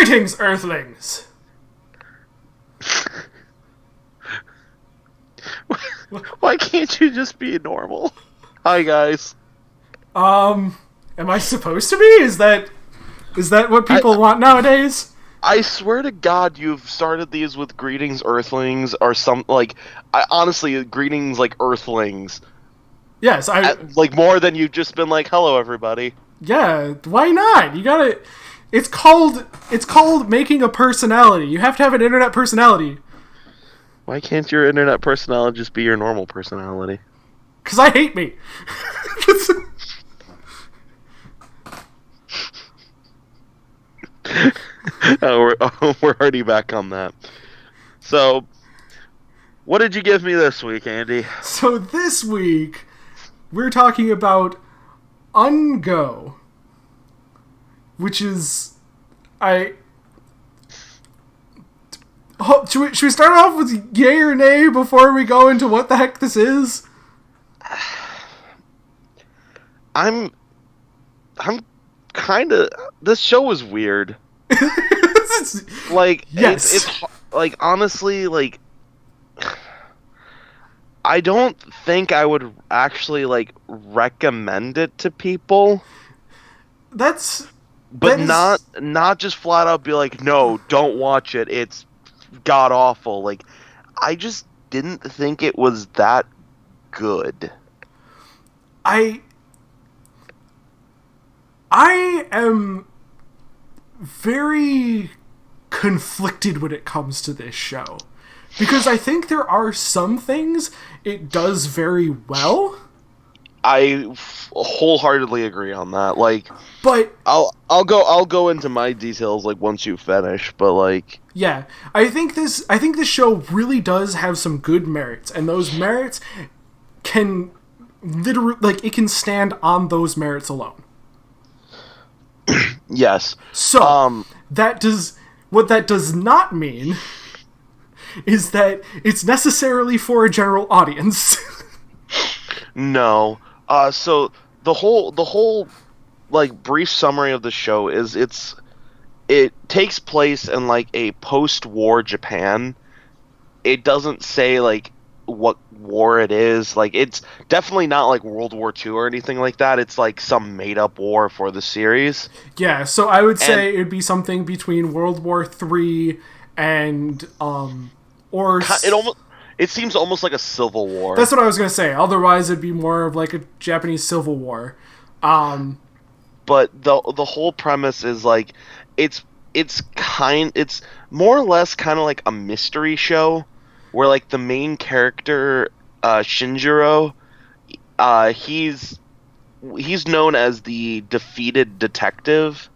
Greetings, Earthlings! Why can't you just be normal? Hi, guys. Am I supposed to be? Is that what people want nowadays? I swear to God, you've started these with greetings, Earthlings, or some, like, honestly, greetings, like, Earthlings. Yes, Like, more than you've just been like, hello, everybody. Yeah, why not? You gotta... It's called making a personality. You have to have an internet personality. Why can't your internet personality just be your normal personality? Because I hate me. We're already back on that. So, what did you give me this week, Andy? So this week, we're talking about UnGo. Which is... should we start off with yay or nay before we go into what the heck this is? I'm kind of... This show is weird. Like, yes. It's like, honestly, like... I don't think I would actually, like, recommend it to people. But not just flat out be like, no, don't watch it, it's god awful. Like, I just didn't think it was that good. I am very conflicted when it comes to this show. Because I think there are some things it does very well. I wholeheartedly agree on that. Like, but I'll go into my details like once you finish. But like, yeah, I think this show really does have some good merits, and those merits can literally, like, it can stand on those merits alone. Yes. So what that does not mean is that it's necessarily for a general audience. No. So the whole like brief summary of the show is it takes place in like a post-war Japan. It doesn't say like what war it is. Like, it's definitely not like World War II or anything like that. It's like some made-up war for the series. Yeah, so I would say it'd be something between World War III and it seems almost like a civil war. That's what I was gonna say. Otherwise, it'd be more of like a Japanese civil war. But the whole premise is like it's more or less kind of like a mystery show where like the main character Shinjiro, he's known as the defeated detective,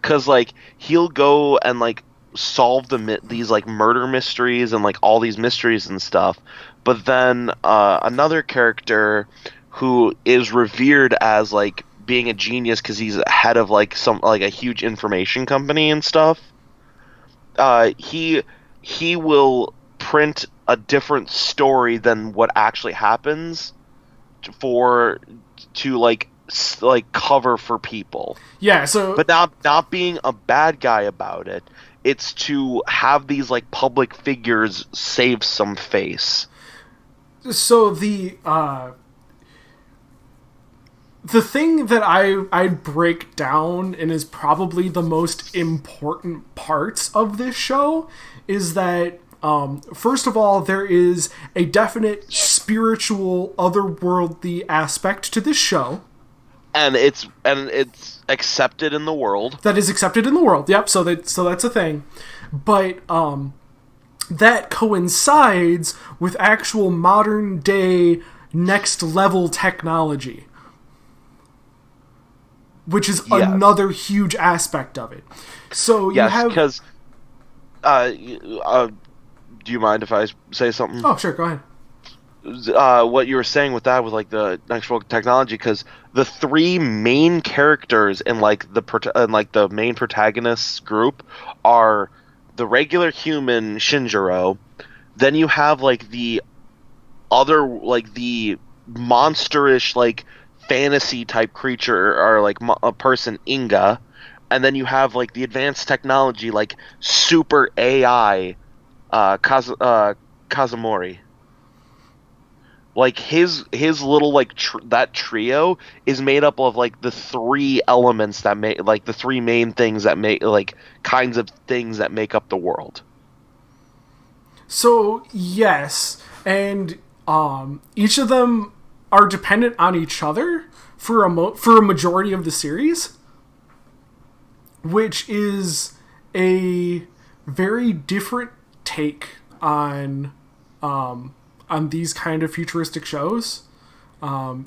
because like he'll go and like solve these like murder mysteries and like all these mysteries and stuff. But then another character who is revered as like being a genius because he's head of like a huge information company and stuff, he will print a different story than what actually happens to like cover for people. Yeah, so but not being a bad guy about it. It's to have these like public figures save some face. So the thing that I'd break down and is probably the most important parts of this show is that first of all, there is a definite spiritual, otherworldly aspect to this show. And it's accepted in the world. That is accepted in the world. Yep. So that's a thing, but that coincides with actual modern day next level technology, which is another huge aspect of it. So you have because do you mind if I say something? Oh, sure, go ahead. What you were saying with that was like the next level technology, because the three main characters in like the main protagonists group are the regular human Shinjiro. Then you have like the other, like the monsterish like fantasy type creature or like a person Inga, and then you have like the advanced technology, like super AI, Kazumori. Like his little like that trio is made up of like the three elements that make like the three main things that make like kinds of things that make up the world. So yes, and each of them are dependent on each other for for a majority of the series, which is a very different take on these kind of futuristic shows.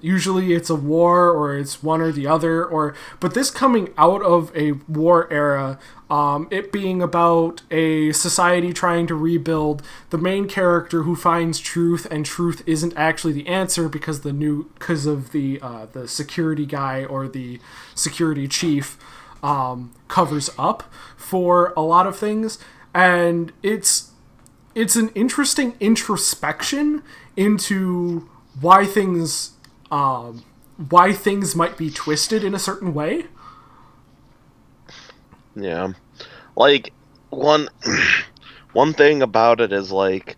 Usually it's a war or it's one or the other, but this coming out of a war era, it being about a society trying to rebuild, the main character who finds truth, and truth isn't actually the answer because of the security guy or the security chief covers up for a lot of things, and it's an interesting introspection into why things might be twisted in a certain way. Yeah. Like one thing about it is like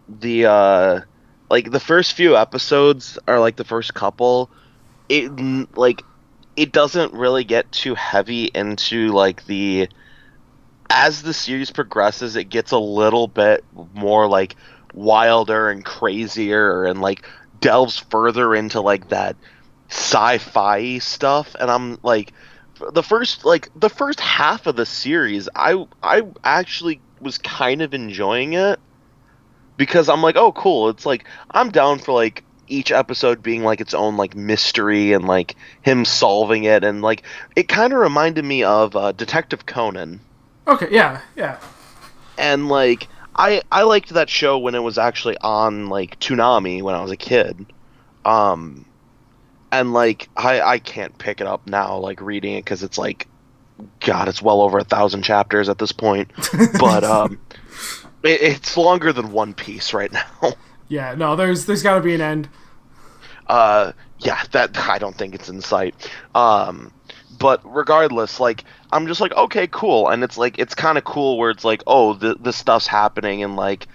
the first few episodes are like the first couple, it like it doesn't really get too heavy into like the as the series progresses, it gets a little bit more like wilder and crazier and like delves further into like that sci-fi stuff. And I'm like, the first half of the series, I actually was kind of enjoying it because I'm like, oh cool, it's like I'm down for like each episode being like its own like mystery and like him solving it, and like it kind of reminded me of Detective Conan. Okay, yeah. And like I liked that show when it was actually on like Toonami when I was a kid. Um and like I can't pick it up now like reading it cuz it's like god, it's well over 1,000 chapters at this point. But it's longer than One Piece right now. Yeah, no, there's got to be an end. Yeah, that I don't think it's in sight. But regardless, like I'm just like, okay, cool, and it's like it's kind of cool where it's like, oh, this stuff's happening, and like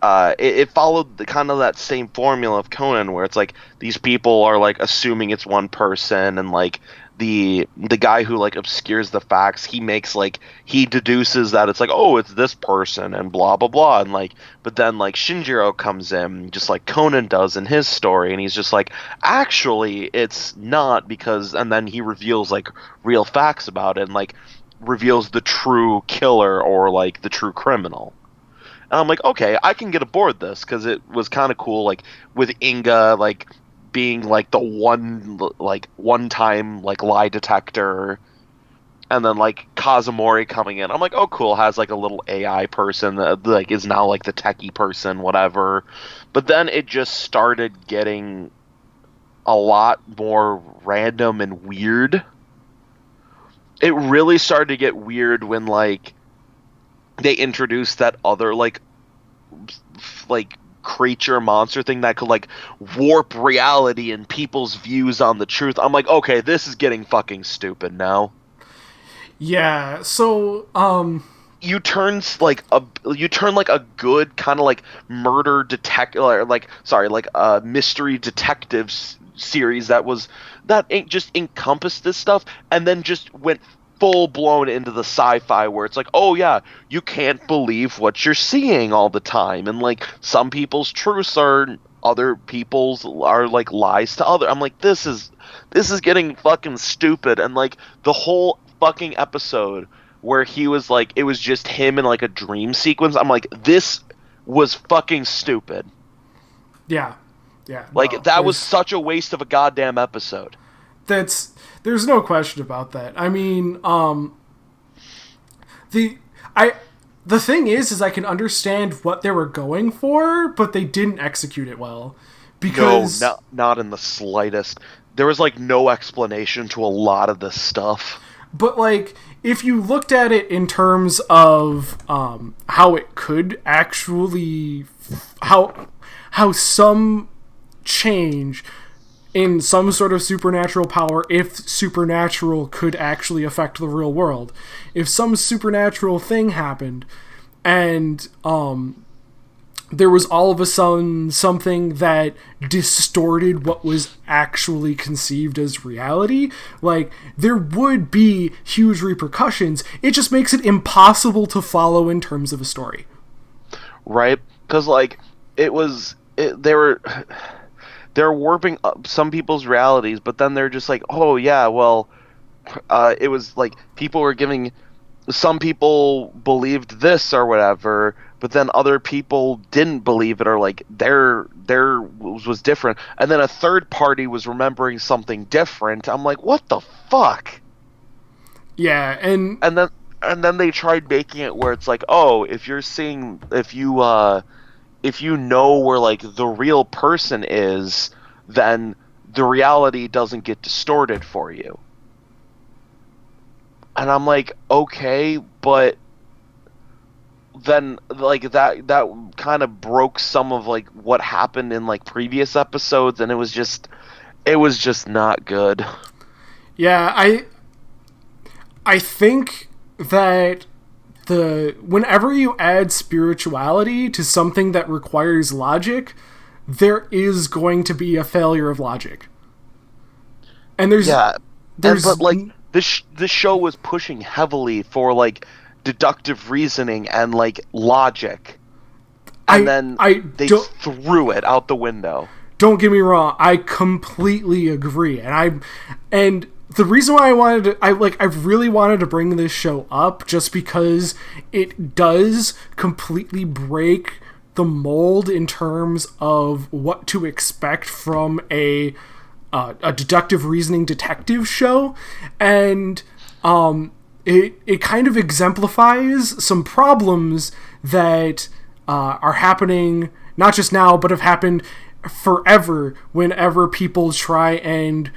it followed the kind of that same formula of Conan, where it's like these people are like assuming it's one person, and like the guy who like obscures the facts, he deduces that it's like, oh, it's this person and blah blah blah, and like, but then like Shinjiro comes in just like Conan does in his story, and he's just like, actually it's not, because, and then he reveals like real facts about it and like reveals the true killer or like the true criminal. And I'm like, okay, I can get aboard this because it was kind of cool, like with Inga like being like the one time like lie detector, and then like Kazumori coming in. I'm like, oh cool, has like a little AI person that like is now like the techie person, whatever. But then it just started getting a lot more random and weird. It really started to get weird when like they introduced that other like creature monster thing that could like warp reality and people's views on the truth. I'm like, okay, this is getting fucking stupid now. Yeah, so you turn like a good kind of like murder detective, like sorry, like a mystery detective series that just encompassed this stuff, and then just went full blown into the sci-fi where it's like, oh yeah, you can't believe what you're seeing all the time, and like some people's truths are other people's are like lies to other. I'm like, this is getting fucking stupid. And like the whole fucking episode where he was like, it was just him in like a dream sequence, I'm like, this was fucking stupid. Yeah, like no, that was such a waste of a goddamn episode. There's no question about that. I mean, the thing is I can understand what they were going for, but they didn't execute it well. Because no, not in the slightest. There was like no explanation to a lot of this stuff. But like, if you looked at it in terms of how it could actually how some change in some sort of supernatural power if supernatural could actually affect the real world. If some supernatural thing happened and there was all of a sudden something that distorted what was actually conceived as reality, like, there would be huge repercussions. It just makes it impossible to follow in terms of a story. Right? Because, like, they were warping up some people's realities, but then they're just like, oh yeah, well, it was like people were giving, some people believed this or whatever, but then other people didn't believe it, or like their was different, and then a third party was remembering something different. I'm like, what the fuck? Yeah, and then they tried making it where it's like, oh, if you know where like the real person is, then the reality doesn't get distorted for you. And I'm like, okay, but then like that kind of broke some of like what happened in like previous episodes, and it was just not good. Yeah, I think that whenever you add spirituality to something that requires logic, there is going to be a failure of logic. And but like this show was pushing heavily for like deductive reasoning and like logic, and then they threw it out the window. Don't get me wrong, I completely agree, and the reason why I really wanted to bring this show up, just because it does completely break the mold in terms of what to expect from a deductive reasoning detective show, and it kind of exemplifies some problems that are happening not just now, but have happened forever whenever people try and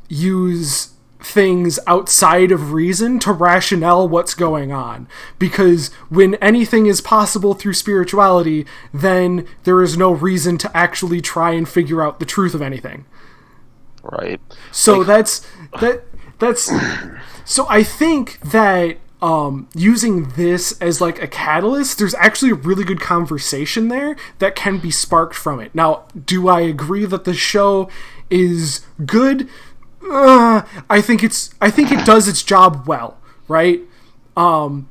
use things outside of reason to rationale what's going on. Because when anything is possible through spirituality, then there is no reason to actually try and figure out the truth of anything. Right. So that's so I think that using this as like a catalyst, there's actually a really good conversation there that can be sparked from it. Now, do I agree that the show is good? I think it does its job well, right? And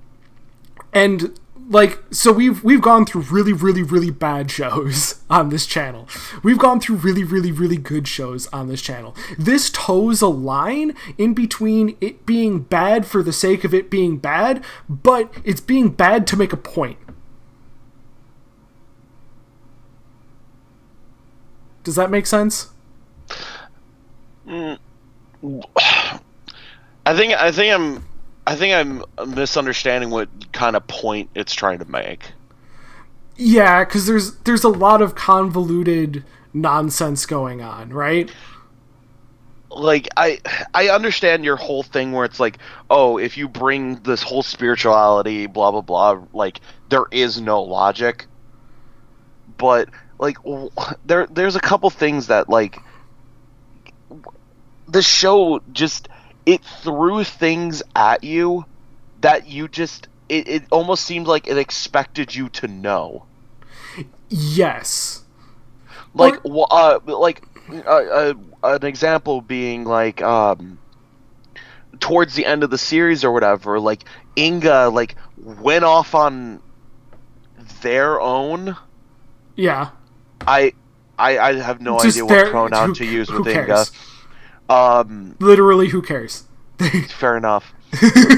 like, so we've gone through really, really, really bad shows on this channel. We've gone through really, really, really good shows on this channel. This toes a line in between it being bad for the sake of it being bad, but it's being bad to make a point. Does that make sense? I think I'm misunderstanding what kind of point it's trying to make. Yeah, because there's a lot of convoluted nonsense going on, right? Like, I understand your whole thing where it's like, oh, if you bring this whole spirituality, blah blah blah, like there is no logic. But like, there's a couple things that like the show just, it threw things at you that you just, it almost seemed like it expected you to know. Yes. Like, an example being like, towards the end of the series or whatever, like Inga like went off on their own. Yeah. I have no idea what pronoun to use with Inga. Literally, who cares? Fair enough.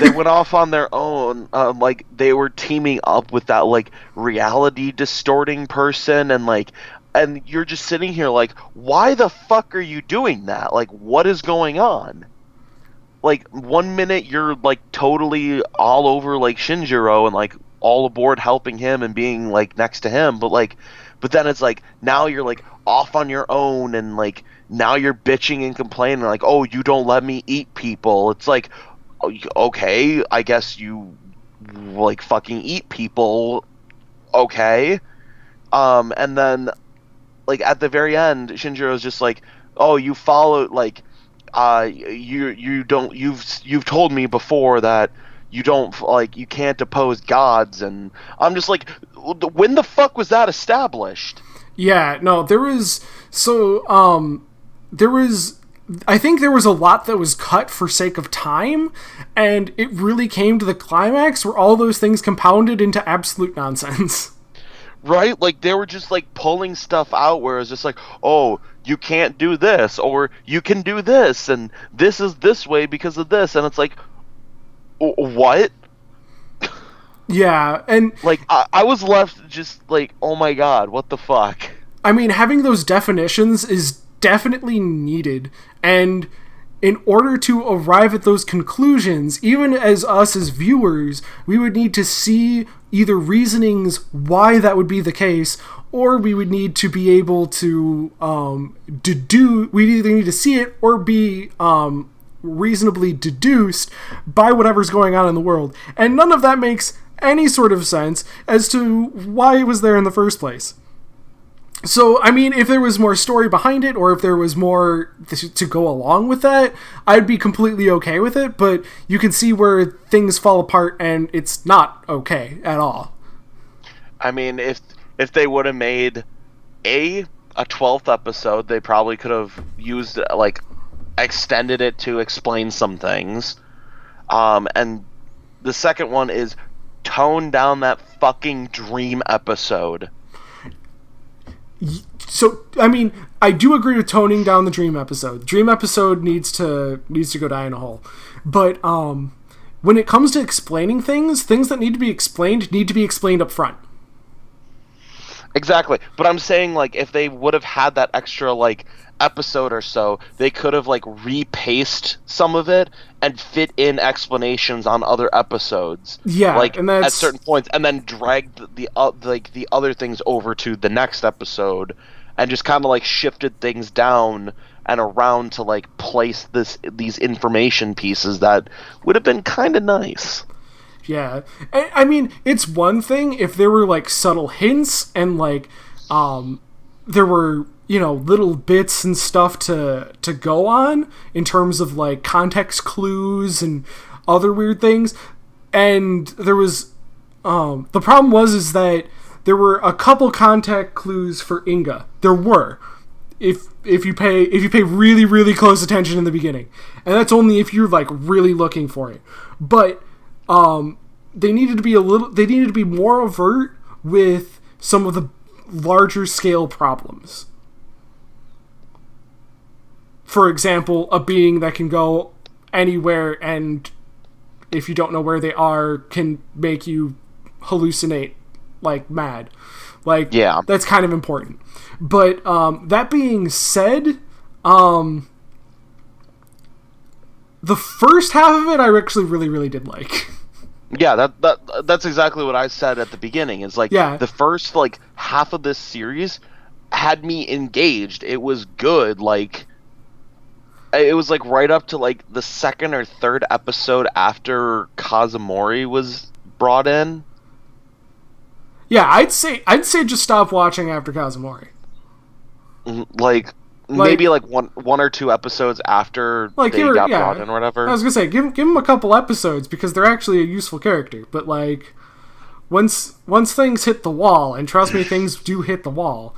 They went off on their own, like they were teaming up with that like reality distorting person, and you're just sitting here like, why the fuck are you doing that? Like, what is going on? Like, one minute you're like totally all over like Shinjiro and like all aboard helping him and being like next to him, but then it's like now you're like off on your own, and like now you're bitching and complaining like, oh, you don't let me eat people. It's like, okay, I guess you like fucking eat people, okay. And then like at the very end, Shinjiro's just like, oh, you follow, like, you don't, you've told me before that you don't, like, you can't oppose gods, and I'm just like, when the fuck was that established? Yeah, no, there was, I think there was a lot that was cut for sake of time, and it really came to the climax where all those things compounded into absolute nonsense. Right? Like, they were just, like, pulling stuff out where it's just like, oh, you can't do this, or you can do this, and this is this way because of this, and it's like, what? Yeah, and Like, I was left just like, oh my god, what the fuck? I mean, having those definitions is definitely needed, and in order to arrive at those conclusions, even as us as viewers, we would need to see either reasonings why that would be the case, or we would need to be able to deduce. We'd either need to see it or be reasonably deduced by whatever's going on in the world, and none of that makes any sort of sense as to why it was there in the first place. So, I mean, if there was more story behind it, or if there was more to go along with that, I'd be completely okay with it, but you can see where things fall apart, and it's not okay at all. I mean, if they would have made a 12th episode, they probably could have used, like, extended it to explain some things. And the second one is tone down that fucking dream episode. So, I mean, I do agree with toning down the dream episode. The dream episode needs to go die in a hole. But when it comes to explaining things that need to be explained up front. Exactly. But I'm saying, like, if they would have had that extra, like, episode or so, they could have, like, repaced some of it and fit in explanations on other episodes. Yeah, like, and that's... at certain points, and then dragged the other things over to the next episode, and just kind of, like, shifted things down and around to, like, place these information pieces that would have been kind of nice. Yeah. I mean, it's one thing if there were, like, subtle hints and, like, there were, you know, little bits and stuff to go on in terms of, like, context clues and other weird things. And there was, the problem is that there were a couple contact clues for Inga. There were. If you pay really, really close attention in the beginning. And that's only if you're, like, really looking for it. But they needed to be more overt with some of the larger scale problems. For example, a being that can go anywhere, and if you don't know where they are, can make you hallucinate like mad. Like, yeah, that's kind of important. But that being said, the first half of it I actually really, really did like. Yeah, that's exactly what I said at the beginning. It's like, yeah, the first, like, half of this series had me engaged. It was good. Like, it was, like, right up to, like, the second or third episode after Kazumori was brought in. Yeah, I'd say just stop watching after Kazumori. Like, maybe like one or two episodes after they got brought in or whatever. I was gonna say give them a couple episodes because they're actually a useful character. But, like, once things hit the wall, and trust me, things do hit the wall.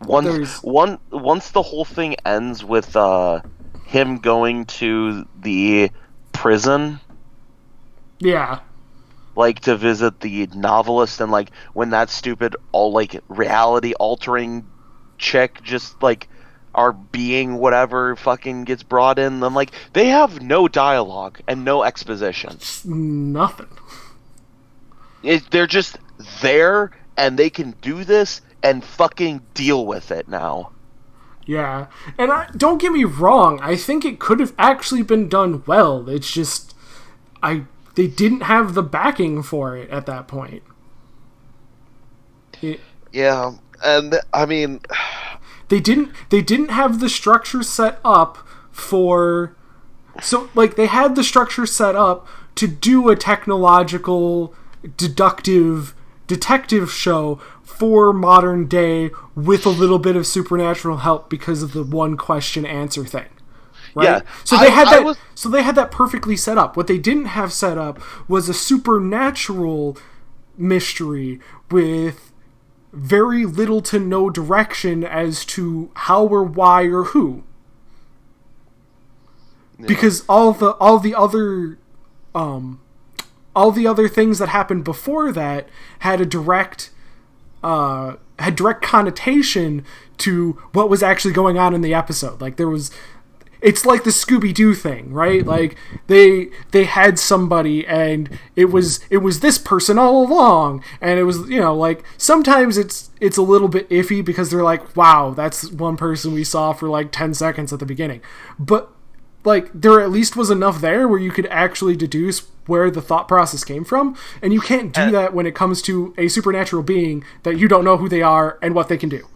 Once the whole thing ends with him going to the prison, yeah, like, to visit the novelist, and, like, when that stupid reality altering chick just, like, our being whatever fucking gets brought in, then, like, they have no dialogue and no exposition. Nothing. They're just there, and they can do this and fucking deal with it now. Yeah, and don't get me wrong, I think it could have actually been done well. It's just they didn't have the backing for it at that point. Yeah, and I mean, they didn't have the structure set up for, so, like, they had the structure set up to do a technological deductive detective show for modern day with a little bit of supernatural help because of the one question answer thing. Right? Yeah. So they had that perfectly set up. What they didn't have set up was a supernatural mystery with very little to no direction as to how or why or who. Yeah. Because all the other things that happened before that had direct connotation to what was actually going on in the episode. Like it's like the Scooby-Doo thing, right? Like they had somebody and it was this person all along, and it was, like sometimes it's a little bit iffy because they're like, wow, that's one person we saw for like 10 seconds at the beginning. But like there at least was enough there where you could actually deduce where the thought process came from, and you can't do that when it comes to a supernatural being that you don't know who they are and what they can do.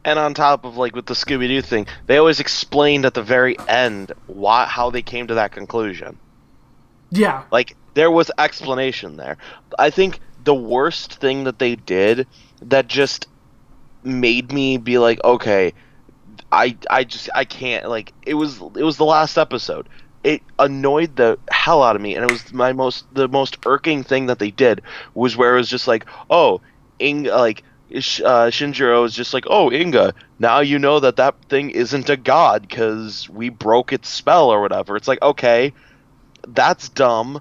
And on top of, like, with the Scooby-Doo thing, they always explained at the very end how they came to that conclusion. Yeah. Like, there was explanation there. I think the worst thing that they did that just made me be like, okay, I can't, like, it was the last episode. It annoyed the hell out of me, and it was the most irking thing that they did was where it was just like, oh, Shinjiro is just like, oh, Inga, now you know that thing isn't a god because we broke its spell or whatever. It's like, okay, that's dumb,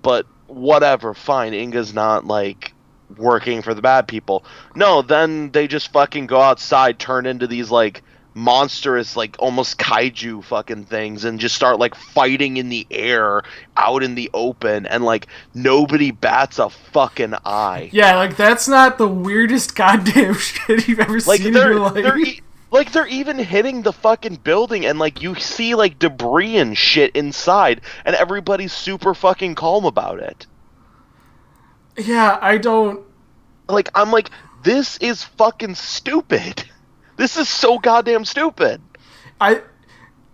but whatever, fine. Inga's not, like, working for the bad people. No, then they just fucking go outside, turn into these, like, monstrous, like, almost kaiju fucking things and just start, like, fighting in the air out in the open, and, like, nobody bats a fucking eye. Yeah, like, that's not the weirdest goddamn shit you've ever seen in your life. They're even hitting the fucking building, and, like, you see, like, debris and shit inside, and everybody's super fucking calm about it. Yeah, I don't... Like, I'm like, this is fucking stupid. This is so goddamn stupid.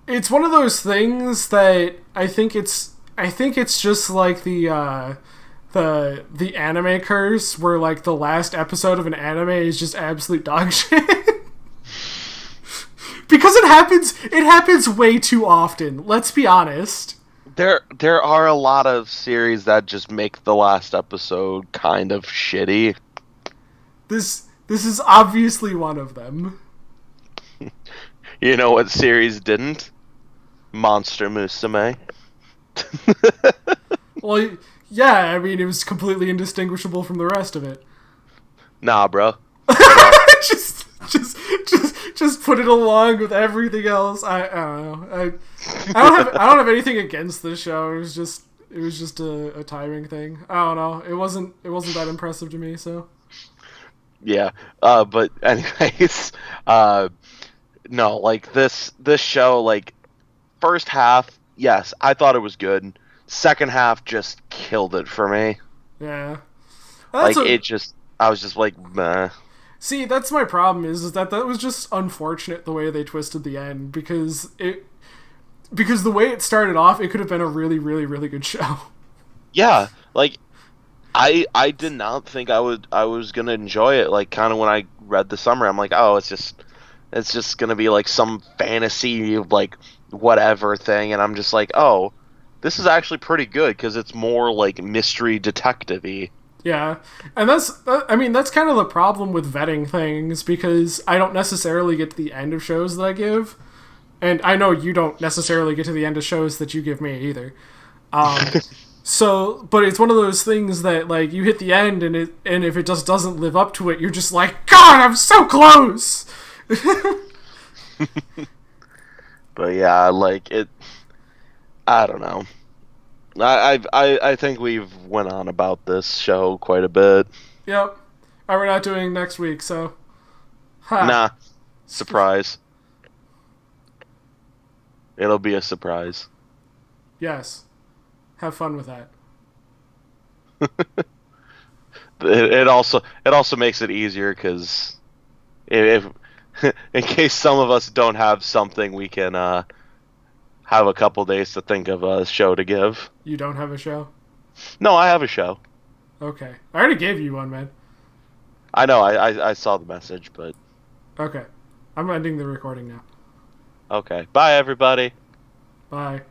It's one of those things that I think it's just like the anime curse, where like the last episode of an anime is just absolute dog shit. Because it happens way too often. Let's be honest. There are a lot of series that just make the last episode kind of shitty. This is obviously one of them. You know what series didn't? Monster Musume. Well, yeah, I mean, it was completely indistinguishable from the rest of it. Nah, bro. just put it along with everything else. I don't know. I don't have anything against this show. It was just a timing thing. I don't know. It wasn't that impressive to me. So. Yeah. But anyways, no, like this show, like, first half, yes, I thought it was good. Second half just killed it for me. Yeah. I was just like, meh. See, that's my problem is that was just unfortunate the way they twisted the end, because the way it started off, it could have been a really, really, really good show. Yeah, like, I did not think I was gonna enjoy it. Like, kind of when I read the summary, I'm like, oh, it's just gonna be like some fantasy, like, whatever thing, and I'm just like, oh, this is actually pretty good because it's more like mystery detective-y. Yeah, and that's kind of the problem with vetting things, because I don't necessarily get to the end of shows that I give, and I know you don't necessarily get to the end of shows that you give me either. So, but it's one of those things that, like, you hit the end, and if it just doesn't live up to it, you're just like, God, I'm so close. But yeah, like, it, I don't know. I think we've went on about this show quite a bit. Yep. We're not doing next week, so. Ha. Nah. Surprise. It'll be a surprise. Yes. Have fun with that. It also makes it easier because if in case some of us don't have something, we can have a couple days to think of a show to give. You don't have a show? No, I have a show. Okay. I already gave you one, man. I know. I saw the message, but Okay. I'm ending the recording now. okay. Bye, everybody. Bye.